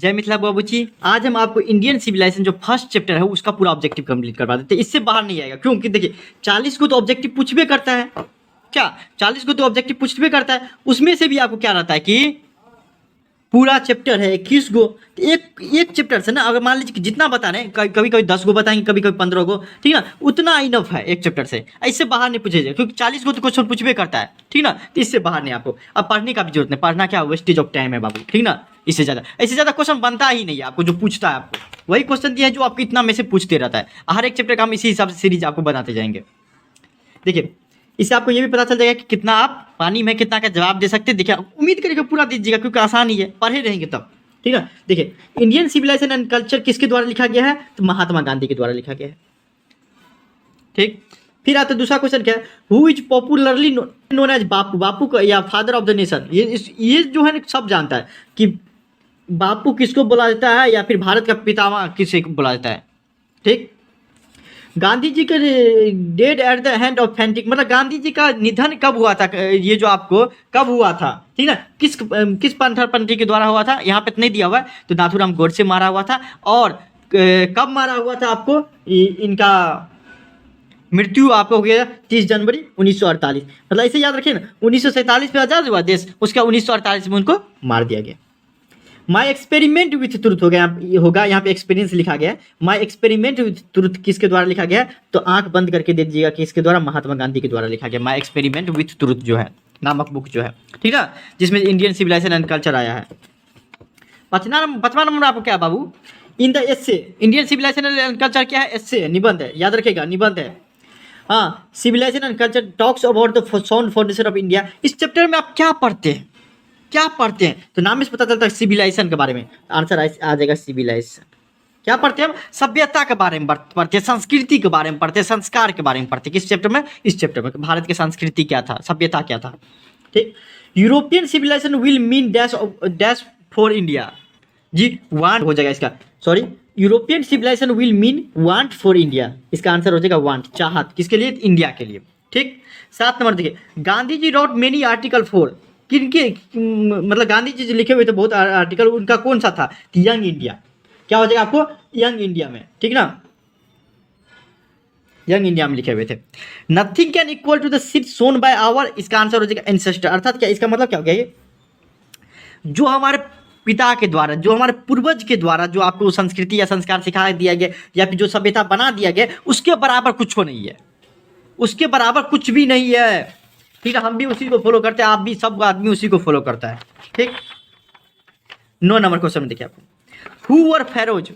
जय मिथिला बाबूजी। आज हम आपको इंडियन सिविलाइजेशन जो फर्स्ट चैप्टर है उसका पूरा ऑब्जेक्टिव कंप्लीट करवा देते हैं। इससे बाहर नहीं आएगा, क्योंकि देखिए 40 को तो ऑब्जेक्टिव पूछबे करता है, क्या 40 को तो ऑब्जेक्टिव पूछबे करता है, उसमें से भी आपको क्या रहता है कि पूरा चैप्टर है 21 गो, तो एक चैप्टर से ना अगर मान लीजिए कि जितना बता रहे हैं, कभी कभी 10 गो बताएंगे, कभी कभी 15 गो, ठीक ना, उतना इनफ है एक चैप्टर से। इससे बाहर नहीं पूछे जाए, क्योंकि 40 गो तो क्वेश्चन पूछबे करता है, ठीक ना, तो इससे बाहर नहीं आपको अब पढ़ने का भी जरूरत नहीं। पढ़ना क्या वेस्टेज ऑफ टाइम है बाबू, ठीक ना। इससे ज़्यादा क्वेश्चन बनता ही नहीं है आपको, जो पूछता है आपको वही क्वेश्चन दिया है जो आपको इतना में से पूछते रहता है। हर एक चैप्टर का हम इसी हिसाब से सीरीज आपको बनाते जाएंगे। देखिए इससे आपको ये भी पता चल जाएगा कि कितना आप पानी में कितना का जवाब दे सकते हैं। देखिए उम्मीद करेंगे पूरा दीजिएगा, क्योंकि आसान ही है, पढ़े रहेंगे तब, ठीक है। देखिए इंडियन सिविलाइजेशन एंड कल्चर किसके द्वारा लिखा गया है, तो महात्मा गांधी के द्वारा लिखा गया है, ठीक। फिर आता दूसरा क्वेश्चन क्या है, who is popularly known as Bapu, Bapu को या फादर ऑफ द नेशन। ये जो है सब जानता है कि बापू किसको बोला जाता है, या फिर भारत का पितामह किसे बोला जाता है, ठीक। गांधी जी के dead at the hand of fanatic, मतलब गांधी जी का निधन कब हुआ था, ये जो आपको कब हुआ था, ठीक ना, किस पंथी के द्वारा हुआ था, यहाँ पे तो नहीं दिया हुआ है, तो नाथूराम गोडसे मारा हुआ था। और कब मारा हुआ था आपको, इनका मृत्यु आपको हो गया 30 जनवरी 1948। मतलब ऐसे याद रखिए ना, 1947 में आज़ाद हुआ देश, उसका 1948 में उनको मार दिया गया। माई एक्सपेरिमेंट विथ ट्रुथ होगा यहाँ पे एक्सपीरियंस लिखा गया है। माई एक्सपेरिमेंट विथ ट्रुथ किसके द्वारा लिखा गया है, तो आंख बंद करके दे दीजिएगा कि इसके द्वारा महात्मा गांधी के द्वारा लिखा गया। माई एक्सपेरिमेंट विथ ट्रुथ जो है नामक बुक जो है, ठीक है, जिसमें इंडियन सिविलाइजेशन एंड कल्चर आया है। पांचवा नंबर आपको क्या बाबू, in the essay, Indian civilisation and culture क्या है, एस्से निबंध है, याद रखेगा निबंध है। हाँ, civilisation and culture talks about the sound foundation of India. इस चैप्टर में आप क्या पढ़ते हैं, तो नाम से पता चलता है सिविलाइजेशन के बारे में, आंसर आ जाएगा सिविलाइजेशन। क्या पढ़ते हैं हम, सभ्यता के बारे में पढ़ते हैं, संस्कृति के बारे में पढ़ते हैं, संस्कार के बारे में पढ़ते हैं। किस चैप्टर में, इस चैप्टर में, भारत की संस्कृति क्या था, सभ्यता क्या था, ठीक। European civilisation will mean dash for India, जी वांट हो जाएगा इसका, sorry, European civilisation will mean want for India, इसका आंसर हो जाएगा वांट, चाहत, किसके लिए, इंडिया के लिए, ठीक। 7 नंबर देखिए, Gandhi ji rot many article for, किनके, मतलब गांधी जी जो लिखे हुए थे बहुत आर्टिकल, उनका कौन सा था, यंग इंडिया। क्या हो जाएगा आपको, यंग इंडिया में, ठीक ना, यंग इंडिया में लिखे हुए थे। Nothing can equal to the seed sown by our, इसका आंसर हो जाएगा एंसेस्टर। अर्थात क्या, इसका मतलब क्या हो गया, ये जो हमारे पिता के द्वारा, जो हमारे पूर्वज के द्वारा जो आपको संस्कृति या संस्कार सिखा दिया गया, या फिर जो सभ्यता बना दिया गया, उसके बराबर कुछ नहीं है, उसके बराबर कुछ भी नहीं है, ठीक है। हम भी उसी को फॉलो करते हैं, आप भी, सब आदमी उसी को फॉलो करता है, ठीक। 9 नंबर क्वेश्चन में देखिए आपको, हु वर फेरोज,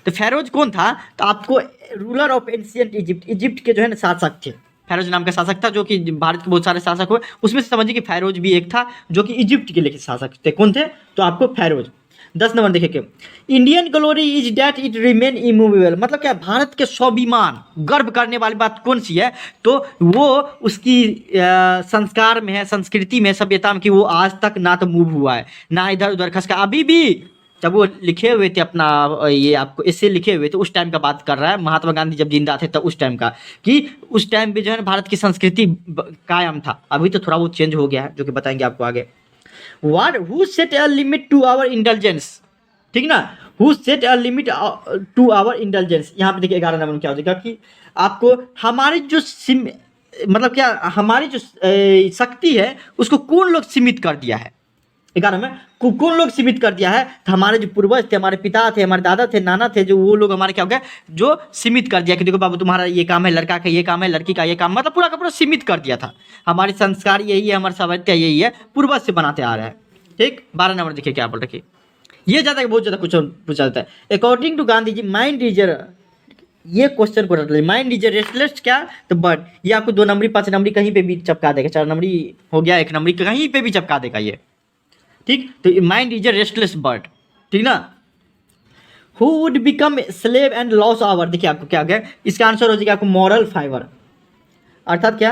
तो फेरोज कौन था, तो आपको ruler of ancient Egypt, Egypt के जो है ना शासक थे, फेरोज नाम का शासक था, जो कि भारत के बहुत सारे शासक हुए, उसमें से समझिए कि फेरोज भी एक था, जो कि इजिप्ट के लिए शासक थे। कौन थे, तो आपको फेरोज। 10 नंबर देखिए, Indian glory is that it remain immovable, मतलब क्या, भारत के स्वाभिमान, गर्व करने वाली बात कौन सी है, तो वो उसकी संस्कार में है, संस्कृति में, सभ्यता में, कि वो आज तक ना तो मूव हुआ है, ना इधर उधर खसका। अभी भी जब वो लिखे हुए थे अपना, ये आपको इससे लिखे हुए थे, उस टाइम का बात कर रहा है, महात्मा गांधी जब जिंदा थे तब उस टाइम का, कि उस टाइम भी जो है भारत की संस्कृति कायम था। अभी तो थोड़ा बहुत चेंज हो गया है, जो कि बताएंगे आपको आगे। Who set a limit to our intelligence, ठीक ना, who set a limit to our intelligence. यहाँ पे देखिए 11 नंबर में क्या हो जाएगा, कि आपको हमारी जो मतलब क्या, हमारी जो शक्ति है उसको कौन लोग सीमित कर दिया है, 11 में कौन लोग सीमित कर दिया है, तो हमारे जो पूर्वज थे, हमारे पिता थे, हमारे दादा थे, नाना थे, जो वो लोग हमारे क्या हो गए, जो सीमित कर दिया कि देखो बाबू तुम्हारा ये काम है, लड़का का ये काम है, लड़की का ये काम, मतलब पूरा का पूरा सीमित कर दिया था। हमारे संस्कार यही है, हमारी सभ्यता यही है, पूर्वज से बनाते आ रहे हैं, ठीक। 12 नंबर देखिए क्या बोल रखिए, ये ज़्यादा बहुत ज़्यादा कुछ पूछा जाता है। According to Gandhi ji mind is, ये क्वेश्चन को रट लीजिए, माइंड इज रेस्टलेस क्या, तो बर्ड, ये आपको 2 नंबरी 5 नंबरी कहीं पे भी चपका देगा, 4 नंबरी हो गया, 1 नंबरी कहीं पे भी चपका देगा ये, ठीक। तो mind is a restless bird, ठीक ना। Who would become slave and lose our, देखिए आपको क्या गया, इसका आंसर हो जाएगा आपको मॉरल फाइबर। अर्थात क्या,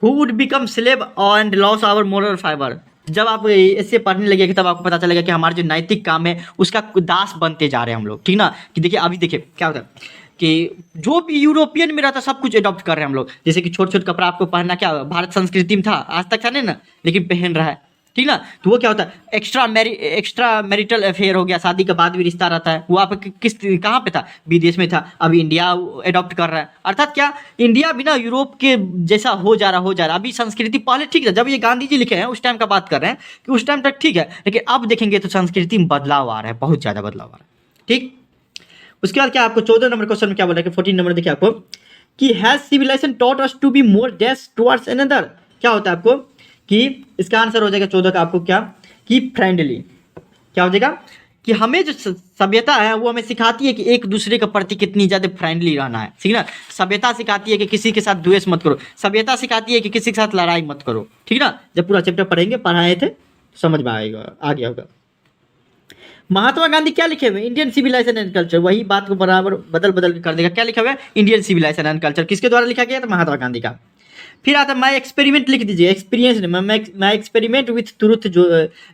who would become slave and lose our moral fibre. जब आप इससे पढ़ने लगेगा तब आपको पता चलेगा कि हमारे जो नैतिक काम है उसका दास बनते जा रहे हैं हम लोग, ठीक ना। कि देखिए अभी देखिए क्या होता है कि जो भी यूरोपियन में रहता सब कुछ अडॉप्ट कर रहे हैं हम लोग। जैसे कि छोटे छोटे कपड़ा आपको पहनना क्या भारत संस्कृति में था, आज तक था नहीं ना, लेकिन पहन रहा है, ठीक ना। तो वो क्या होता है, एक्स्ट्रा मैरिटल अफेयर हो गया, शादी के बाद भी रिश्ता रहता है। वो आप किस कहाँ पे था, विदेश में था, अभी इंडिया अडॉप्ट कर रहा है। अर्थात क्या, इंडिया भी ना यूरोप के जैसा हो जा रहा। अभी संस्कृति पहले ठीक था, जब ये गांधी जी लिखे हैं उस टाइम का बात कर रहे हैं कि उस टाइम तक ठीक है, लेकिन अब देखेंगे तो संस्कृति में बदलाव आ रहा है, बहुत ज़्यादा बदलाव आ रहा है। ठीक, उसके बाद क्या आपको 14 नंबर क्वेश्चन में क्या बोला कि 14 नंबर देखिए आपको कि has civilisation taught us to be more dash towards another. क्या होता है आपको कि इसका आंसर हो जाएगा 14 का आपको क्या, कि फ्रेंडली। क्या हो जाएगा कि हमें जो सभ्यता है वो हमें सिखाती है कि एक दूसरे के प्रति कितनी ज़्यादा फ्रेंडली रहना है, ठीक ना। सभ्यता सिखाती है कि किसी के साथ द्वेष मत करो, सभ्यता सिखाती है कि किसी के साथ लड़ाई मत करो, ठीक ना। जब पूरा चैप्टर पढ़ाए थे समझ में आएगा, आ गया होगा। महात्मा गांधी क्या लिखे हुए, इंडियन सिविलाइजेशन एंड कल्चर, वही बात को बराबर बदल के कर देगा। क्या लिखा हुआ है, इंडियन सिविलाइजेशन एंड कल्चर, किसके द्वारा लिखा गया था, महात्मा गांधी का। फिर आता है माई एक्सपेरिमेंट, लिख दीजिए experience, my experiment with truth, जो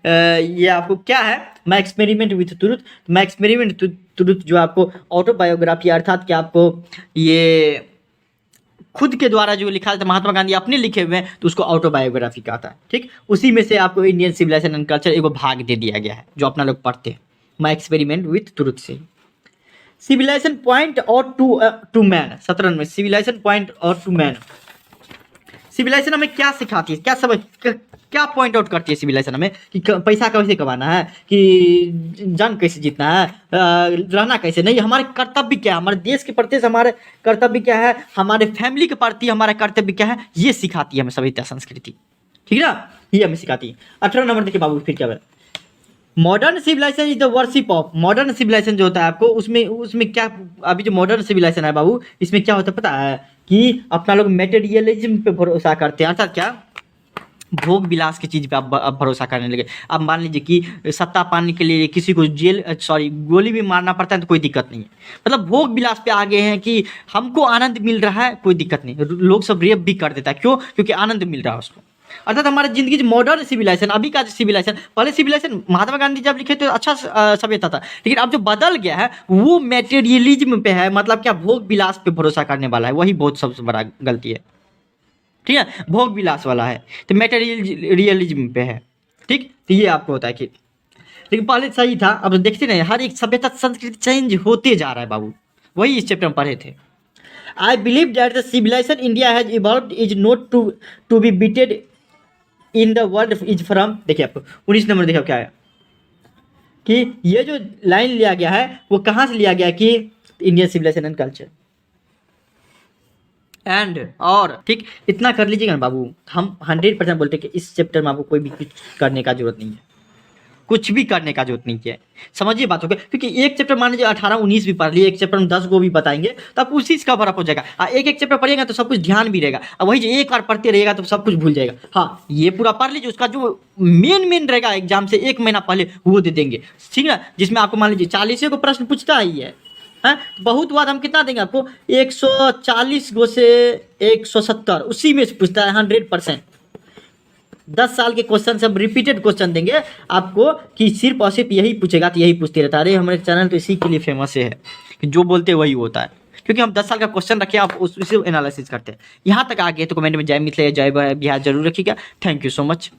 ये आपको क्या है, माई experiment with truth. My experiment truth जो आपको ऑटोबायोग्राफी, अर्थात क्या आपको ये खुद के द्वारा जो लिखा था, महात्मा गांधी अपने लिखे हुए हैं, तो उसको ऑटोबायोग्राफी कहता है। ठीक, उसी में से आपको इंडियन सिविलाइजेशन एंड कल्चर एक भाग दे दिया गया है जो अपना लोग पढ़ते हैं, माई एक्सपेरिमेंट विथ ट्रुथ से। Civilisation point out to man, 17 में civilisation point out to man. Civilisation हमें क्या सिखाती है, क्या पॉइंट आउट करती है सिविलाइजेशन हमें, कि पैसा कैसे कमाना है, कि जंग कैसे जीतना है, रहना कैसे नहीं, हमारे कर्तव्य क्या है, हमारे देश के प्रति हमारे कर्तव्य क्या है, हमारे फैमिली के प्रति हमारा कर्तव्य क्या है, ये सिखाती है हमें सभ्यता संस्कृति, ठीक है ना, ये हमें सिखाती है। 18 नंबर देखिए बाबू, फिर क्या है, modern civilisation is the worship of. Modern civilisation जो होता है आपको उसमें क्या, अभी जो मॉडर्न सिविलाइजेशन है बाबू, इसमें क्या होता है पता है, कि अपना लोग मेटेरियलिज्म पे भरोसा करते हैं, अर्थात क्या, भोग विलास की चीज़ पे अब भरोसा करने लगे। अब मान लीजिए कि सत्ता पाने के लिए किसी को गोली भी मारना पड़ता है तो कोई दिक्कत नहीं है, मतलब भोग विलास पे आ गए हैं कि हमको आनंद मिल रहा है, कोई दिक्कत नहीं, लोग सब रेप भी कर देता है, क्यों, क्योंकि आनंद मिल रहा है उसको। अर्थात हमारे जिंदगी जो मॉडर्न सिविलाइजेशन, अभी का जो सिविलाइजेशन, पहले सिविलाइजेशन महात्मा गांधी जब लिखे तो अच्छा सभ्यता था, लेकिन अब जो बदल गया है वो मेटेरियलिज्म पे है, मतलब क्या, भोग विलास पे भरोसा करने वाला है, वही बहुत सबसे बड़ा गलती है, ठीक है, भोग विलास वाला है, तो मेटेरियलिज्म पे है। ठीक, तो ये आपको होता है कि, लेकिन पहले सही था, अब देखते नहीं, हर एक सभ्यता संस्कृति चेंज होते जा रहा है बाबू, वही इस चैप्टर में पढ़े थे। I believe that the civilization India has evolved is not to be beated in the world is from. देखिए आपको 19 नंबर देखिए क्या है, कि ये जो लाइन लिया गया है वो कहाँ से लिया गया, कि Indian civilisation and culture and, और ठीक, इतना कर लीजिएगा ना बाबू, हम 100% बोलते हैं कि इस चैप्टर में आपको कोई भी कुछ करने का जरूरत नहीं है, कुछ भी करने का जरूरत नहीं है, समझिए बात हो गया। क्योंकि एक चैप्टर मान लीजिए 18-19 भी पढ़ लिए, एक चैप्टर में 10 को भी बताएंगे तो आप उसी से कवर अप हो जाएगा। एक चैप्टर पढ़िएगा तो सब कुछ ध्यान भी रहेगा, अब वही जो एक बार पढ़ते रहेगा तो सब कुछ भूल जाएगा। हाँ, ये पूरा पढ़ लीजिए, उसका जो मेन रहेगा एग्जाम से 1 महीना पहले वो दे देंगे, ठीक ना, जिसमें आपको मान लीजिए 40 को प्रश्न पूछता ही है, बहुत बार हम कितना देंगे आपको, 140 गो से 170, उसी में से पूछता है 100%। 10 साल के क्वेश्चन सब रिपीटेड क्वेश्चन देंगे आपको, कि सिर्फ और सिर्फ यही पूछेगा तो यही पूछते रहता है। अरे हमारे चैनल तो इसी के लिए फेमस है कि जो बोलते वही होता है, क्योंकि हम 10 साल का क्वेश्चन रखे, आप उसी एनालिसिस करते हैं। यहाँ तक आ गए तो कमेंट में जय मिथिला जय बिहार जरूर रखिएगा। Thank you so much.